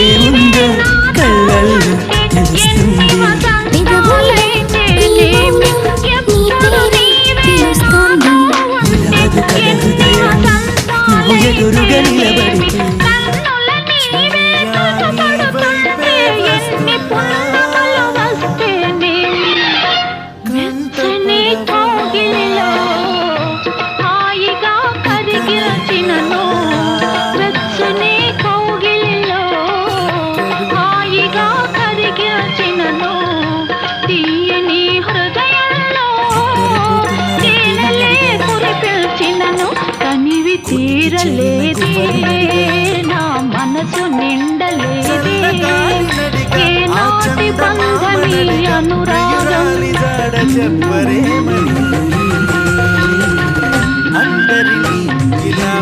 ఏముందో కళ్ళల్లో తెలుస్తుంది ఎదురుగా నిలబడితే తీరలేదే నా మనసు నిండలేదే ఏ నాటి బంధని అనురాగం చెప్పరేమని అందరినీ ఇలా